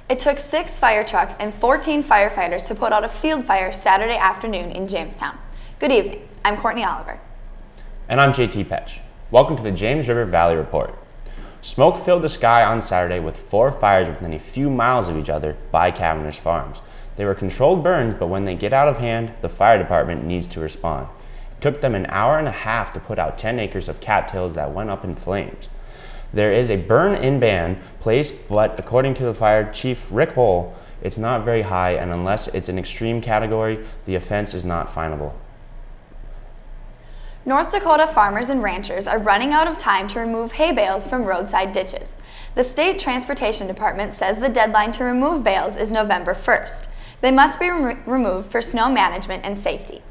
It took 6 fire trucks and 14 firefighters to put out a field fire Saturday afternoon in Jamestown. Good evening. I'm Courtney Oliver. And I'm JT Petsch. Welcome to the James River Valley Report. Smoke filled the sky on Saturday with 4 fires within a few miles of each other by Cavendish Farms. They were controlled burns, but when they get out of hand, the fire department needs to respond. It took them an hour and a half to put out 10 acres of cattails that went up in flames. There is a burn-in ban placed, but according to the fire chief Rick Hole, it's not very high, and unless it's an extreme category, the offense is not finable. North Dakota farmers and ranchers are running out of time to remove hay bales from roadside ditches. The state transportation department says the deadline to remove bales is November 1st. They must be removed for snow management and safety.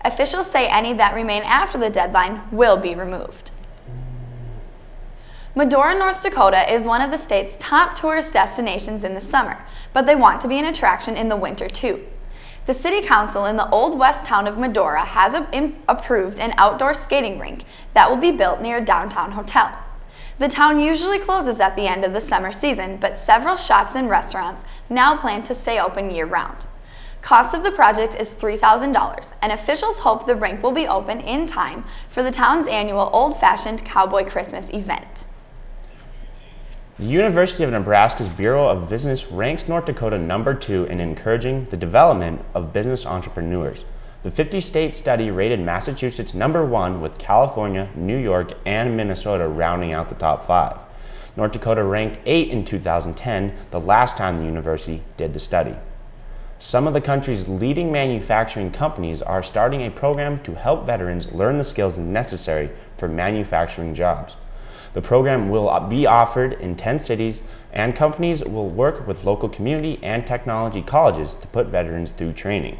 Officials say any that remain after the deadline will be removed. Medora, North Dakota is one of the state's top tourist destinations in the summer, but they want to be an attraction in the winter too. The city council in the old west town of Medora has approved an outdoor skating rink that will be built near a downtown hotel. The town usually closes at the end of the summer season, but several shops and restaurants now plan to stay open year-round. Cost of the project is $3,000, and officials hope the rink will be open in time for the town's annual old-fashioned Cowboy Christmas event. The University of Nebraska's Bureau of Business ranks North Dakota number 2 in encouraging the development of business entrepreneurs. The 50-state study rated Massachusetts number 1, with California, New York, and Minnesota rounding out the top 5. North Dakota ranked 8 in 2010, the last time the university did the study. Some of the country's leading manufacturing companies are starting a program to help veterans learn the skills necessary for manufacturing jobs. The program will be offered in 10 cities, and companies will work with local community and technology colleges to put veterans through training.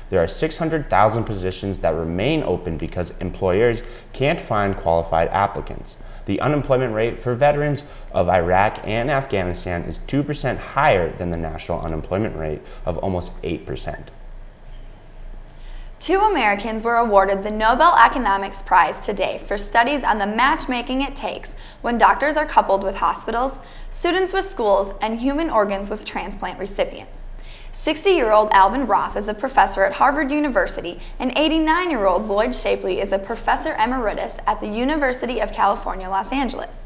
There are 600,000 positions that remain open because employers can't find qualified applicants. The unemployment rate for veterans of Iraq and Afghanistan is 2% higher than the national unemployment rate of almost 8%. 2 Americans were awarded the Nobel Economics Prize today for studies on the matchmaking it takes when doctors are coupled with hospitals, students with schools, and human organs with transplant recipients. 60-year-old Alvin Roth is a professor at Harvard University, and 89-year-old Lloyd Shapley is a professor emeritus at the University of California, Los Angeles.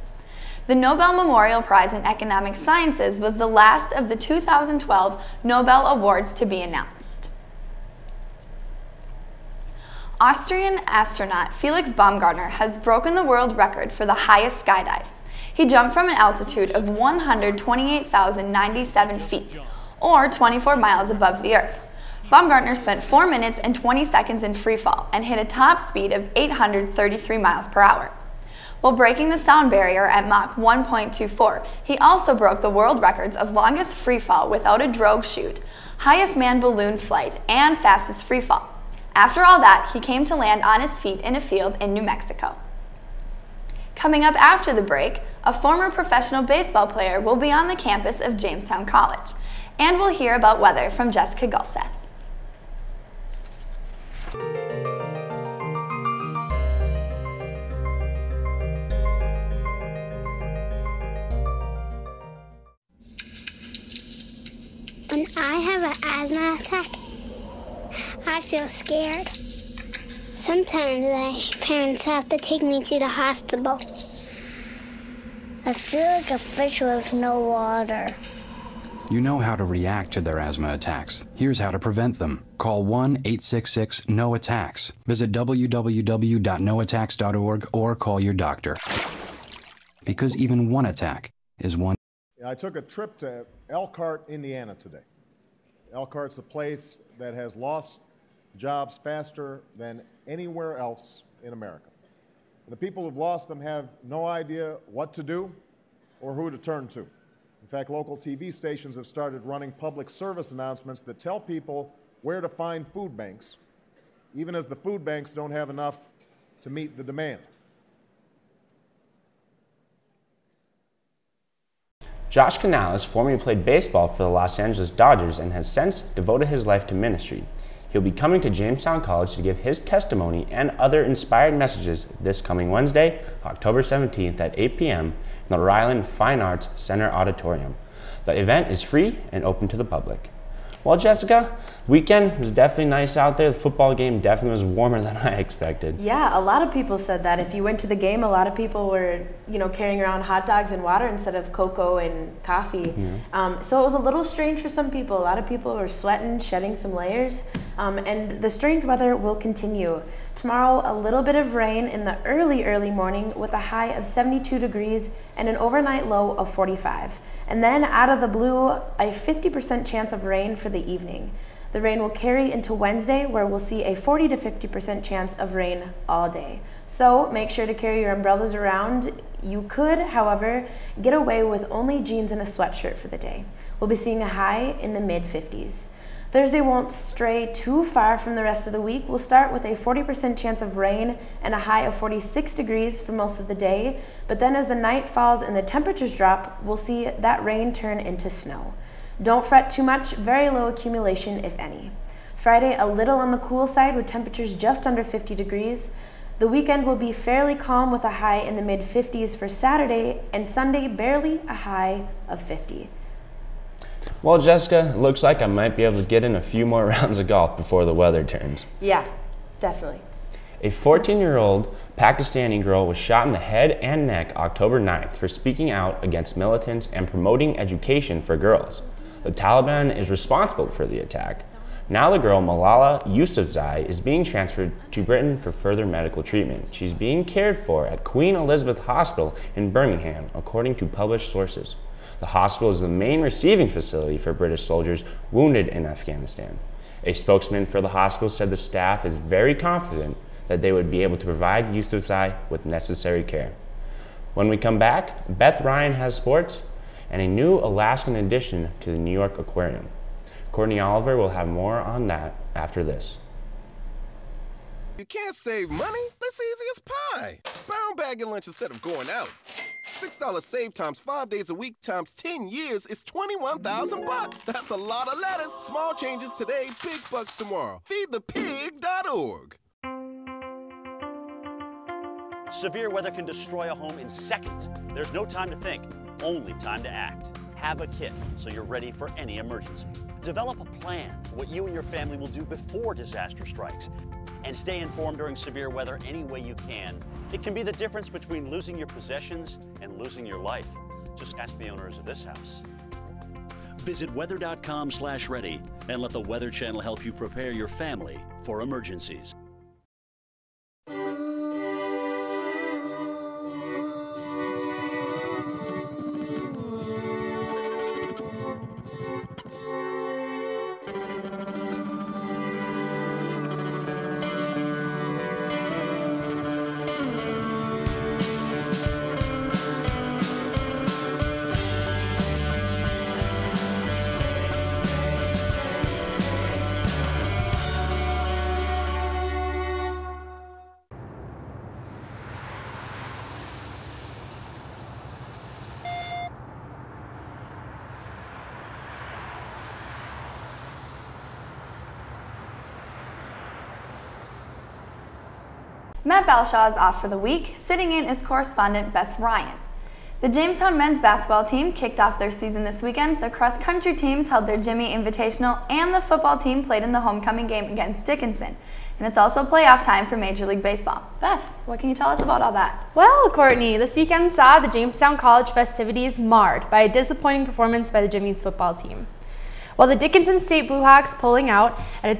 The Nobel Memorial Prize in Economic Sciences was the last of the 2012 Nobel Awards to be announced. Austrian astronaut Felix Baumgartner has broken the world record for the highest skydive. He jumped from an altitude of 128,097 feet, or 24 miles above the Earth. Baumgartner spent 4 minutes and 20 seconds in freefall and hit a top speed of 833 miles per hour. While breaking the sound barrier at Mach 1.24, he also broke the world records of longest freefall without a drogue chute, highest manned balloon flight, and fastest freefall. After all that, he came to land on his feet in a field in New Mexico. Coming up after the break, a former professional baseball player will be on the campus of Jamestown College, and we'll hear about weather from Jessica Gulseth. When I have an asthma attack, I feel scared. Sometimes my parents have to take me to the hospital. I feel like a fish with no water. You know how to react to their asthma attacks. Here's how to prevent them. Call 1-866-NO-ATTACKS. Visit www.noattacks.org or call your doctor. Because even one attack is one. I took a trip to Elkhart, Indiana today. Elkhart's a place that has lost jobs faster than anywhere else in America. The people who've lost them have no idea what to do or who to turn to. In fact, local TV stations have started running public service announcements that tell people where to find food banks, even as the food banks don't have enough to meet the demand. Josh Canales formerly played baseball for the Los Angeles Dodgers and has since devoted his life to ministry. He'll be coming to Jamestown College to give his testimony and other inspired messages this coming Wednesday, October 17th at 8 p.m. in the Ryland Fine Arts Center Auditorium. The event is free and open to the public. Well, Jessica, weekend was definitely nice out there. The football game definitely was warmer than I expected. Yeah, a lot of people said that. If you went to the game, a lot of people were, carrying around hot dogs and water instead of cocoa and coffee. So it was a little strange for some people. A lot of people were sweating, shedding some layers, and the strange weather will continue. Tomorrow, a little bit of rain in the early morning with a high of 72 degrees and an overnight low of 45. And then out of the blue, a 50% chance of rain for the evening. The rain will carry into Wednesday, where we'll see a 40 to 50% chance of rain all day. So make sure to carry your umbrellas around. You could, however, get away with only jeans and a sweatshirt for the day. We'll be seeing a high in the mid-50s. Thursday won't stray too far from the rest of the week. We'll start with a 40% chance of rain and a high of 46 degrees for most of the day. But then as the night falls and the temperatures drop, we'll see that rain turn into snow. Don't fret too much, very low accumulation if any. Friday, a little on the cool side with temperatures just under 50 degrees. The weekend will be fairly calm with a high in the mid-50s for Saturday, and Sunday barely a high of 50. Well, Jessica, it looks like I might be able to get in a few more rounds of golf before the weather turns. Yeah, definitely. A 14-year-old Pakistani girl was shot in the head and neck October 9th for speaking out against militants and promoting education for girls. The Taliban is responsible for the attack. Now the girl, Malala Yousafzai, is being transferred to Britain for further medical treatment. She's being cared for at Queen Elizabeth Hospital in Birmingham, according to published sources. The hospital is the main receiving facility for British soldiers wounded in Afghanistan. A spokesman for the hospital said the staff is very confident that they would be able to provide Yousafzai with necessary care. When we come back, Beth Ryan has sports and a new Alaskan addition to the New York Aquarium. Courtney Oliver will have more on that after this. You can't save money? That's easy as pie. Brown bag your lunch instead of going out. $6 save times 5 days a week times 10 years is $21,000. That's a lot of lettuce. Small changes today, big bucks tomorrow. Feedthepig.org. Severe weather can destroy a home in seconds. There's no time to think, only time to act. Have a kit so you're ready for any emergency. Develop a plan for what you and your family will do before disaster strikes. And stay informed during severe weather any way you can. It can be the difference between losing your possessions and losing your life. Just ask the owners of this house. Visit weather.com/ready and let the Weather Channel help you prepare your family for emergencies. Matt Balshaw is off for the week. Sitting in is correspondent Beth Ryan. The Jamestown men's basketball team kicked off their season this weekend. The cross-country teams held their Jimmy Invitational, and the football team played in the homecoming game against Dickinson. And it's also playoff time for Major League Baseball. Beth, what can you tell us about all that? Well, Courtney, this weekend saw the Jamestown College festivities marred by a disappointing performance by the Jimmy's football team. While the Dickinson State Bluehawks pulling out an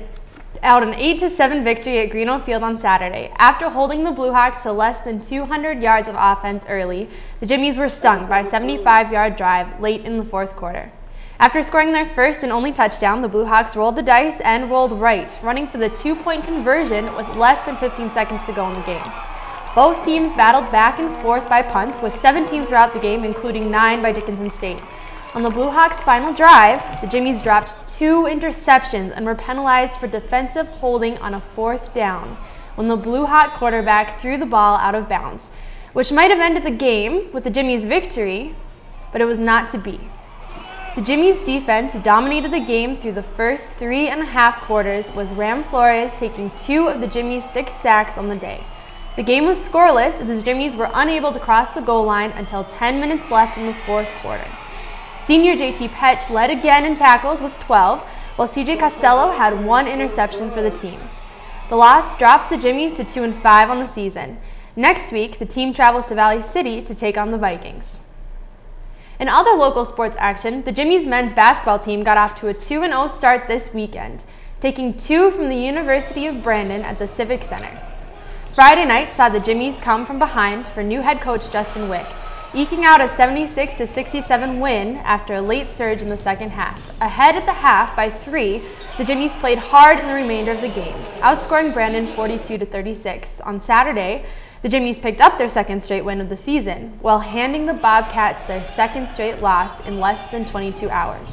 8-7 victory at Greeno Field on Saturday. After holding the Bluehawks to less than 200 yards of offense early, the Jimmies were stung by a 75-yard drive late in the fourth quarter. After scoring their first and only touchdown, the Bluehawks rolled the dice and rolled right, running for the 2-point conversion with less than 15 seconds to go in the game. Both teams battled back and forth by punts, with 17 throughout the game, including 9 by Dickinson State. On the Bluehawks' final drive, the Jimmies dropped 2 interceptions and were penalized for defensive holding on a 4th down when the Bluehawk quarterback threw the ball out of bounds, which might have ended the game with the Jimmies' victory, but it was not to be. The Jimmies' defense dominated the game through the first 3.5 quarters, with Ram Flores taking 2 of the Jimmies' 6 sacks on the day. The game was scoreless as the Jimmies were unable to cross the goal line until 10 minutes left in the fourth quarter. Senior JT Petsch led again in tackles with 12, while CJ Costello had 1 interception for the team. The loss drops the Jimmies to 2-5 on the season. Next week, the team travels to Valley City to take on the Vikings. In other local sports action, the Jimmies men's basketball team got off to a 2-0 start this weekend, taking 2 from the University of Brandon at the Civic Center. Friday night saw the Jimmies come from behind for new head coach Justin Wick, eking out a 76-67 win after a late surge in the second half. Ahead at the half by 3, the Jimmies played hard in the remainder of the game, outscoring Brandon 42-36. On Saturday, the Jimmies picked up their second straight win of the season, while handing the Bobcats their second straight loss in less than 22 hours.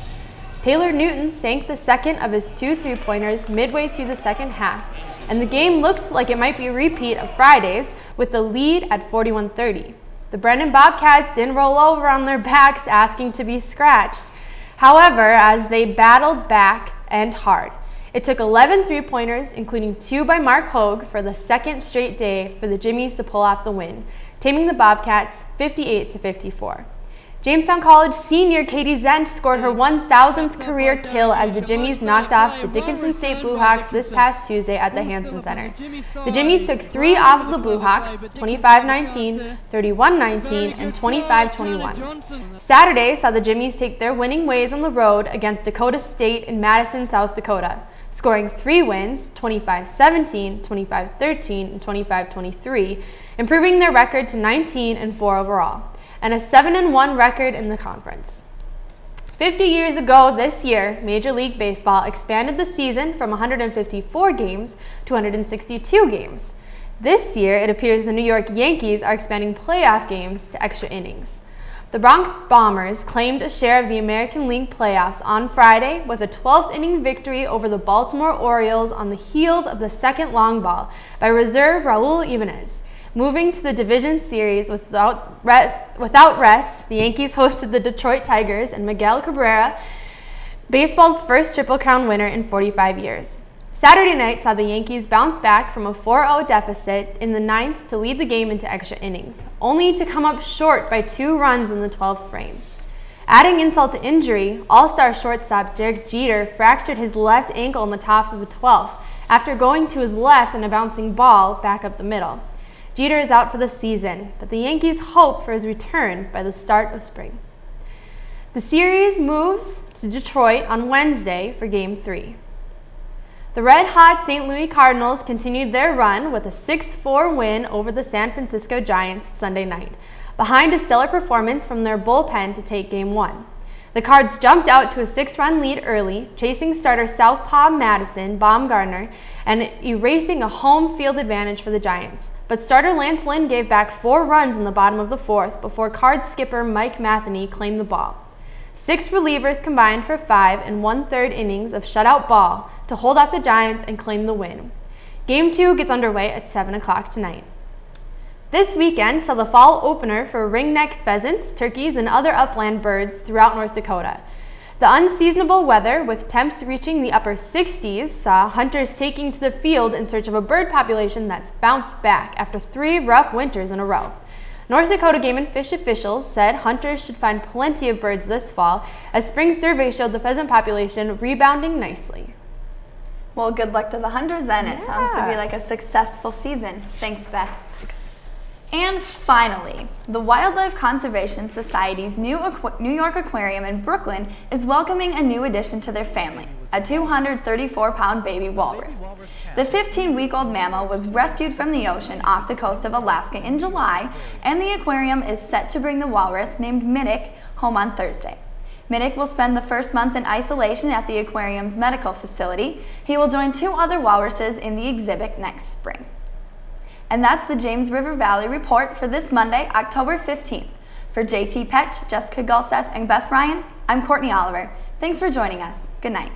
Taylor Newton sank the second of his 2 3-pointers midway through the second half, and the game looked like it might be a repeat of Friday's with the lead at 41-30. The Brandon Bobcats didn't roll over on their backs asking to be scratched. However, as they battled back and hard, it took 11 3-pointers, including 2 by Mark Hogue, for the second straight day for the Jimmies to pull off the win, taming the Bobcats 58-54. Jamestown College senior Katie Zent scored her 1,000th career kill as the Jimmies knocked off the Dickinson State Bluehawks this past Tuesday at the Hansen Center. The Jimmies took 3 off of the Bluehawks, 25-19, 31-19, and 25-21. Saturday saw the Jimmies take their winning ways on the road against Dakota State in Madison, South Dakota, scoring 3 wins, 25-17, 25-13, and 25-23, improving their record to 19-4 overall, and a 7-1 record in the conference. 50 years ago this year, Major League Baseball expanded the season from 154 games to 162 games. This year, it appears the New York Yankees are expanding playoff games to extra innings. The Bronx Bombers claimed a share of the American League playoffs on Friday with a 12th inning victory over the Baltimore Orioles on the heels of the second long ball by reserve Raul Ibanez. Moving to the division series without rest, the Yankees hosted the Detroit Tigers and Miguel Cabrera, baseball's first Triple Crown winner in 45 years. Saturday night saw the Yankees bounce back from a 4-0 deficit in the 9th to lead the game into extra innings, only to come up short by 2 runs in the 12th frame. Adding insult to injury, all-star shortstop Derek Jeter fractured his left ankle in the top of the 12th after going to his left and a bouncing ball back up the middle. Jeter is out for the season, but the Yankees hope for his return by the start of spring. The series moves to Detroit on Wednesday for Game 3. The red-hot St. Louis Cardinals continued their run with a 6-4 win over the San Francisco Giants Sunday night, behind a stellar performance from their bullpen to take Game 1. The Cards jumped out to a 6-run lead early, chasing starter Southpaw Madison Baumgartner and erasing a home field advantage for the Giants. But starter Lance Lynn gave back 4 runs in the bottom of the 4th before Cards skipper Mike Matheny claimed the ball. 6 relievers combined for 5 1/3 innings of shutout ball to hold off the Giants and claim the win. Game 2 gets underway at 7 o'clock tonight. This weekend saw the fall opener for ringneck pheasants, turkeys, and other upland birds throughout North Dakota. The unseasonable weather, with temps reaching the upper 60s, saw hunters taking to the field in search of a bird population that's bounced back after 3 rough winters in a row. North Dakota Game and Fish officials said hunters should find plenty of birds this fall, as spring survey showed the pheasant population rebounding nicely. Well, good luck to the hunters then. It sounds to be like a successful season. Thanks, Beth. And finally, the Wildlife Conservation Society's new New York Aquarium in Brooklyn is welcoming a new addition to their family, a 234-pound baby walrus. The 15-week-old mammal was rescued from the ocean off the coast of Alaska in July, and the aquarium is set to bring the walrus, named Middick, home on Thursday. Middick will spend the first month in isolation at the aquarium's medical facility. He will join 2 other walruses in the exhibit next spring. And that's the James River Valley Report for this Monday, October 15th. For JT Petsch, Jessica Gulseth, and Beth Ryan, I'm Courtney Oliver. Thanks for joining us. Good night.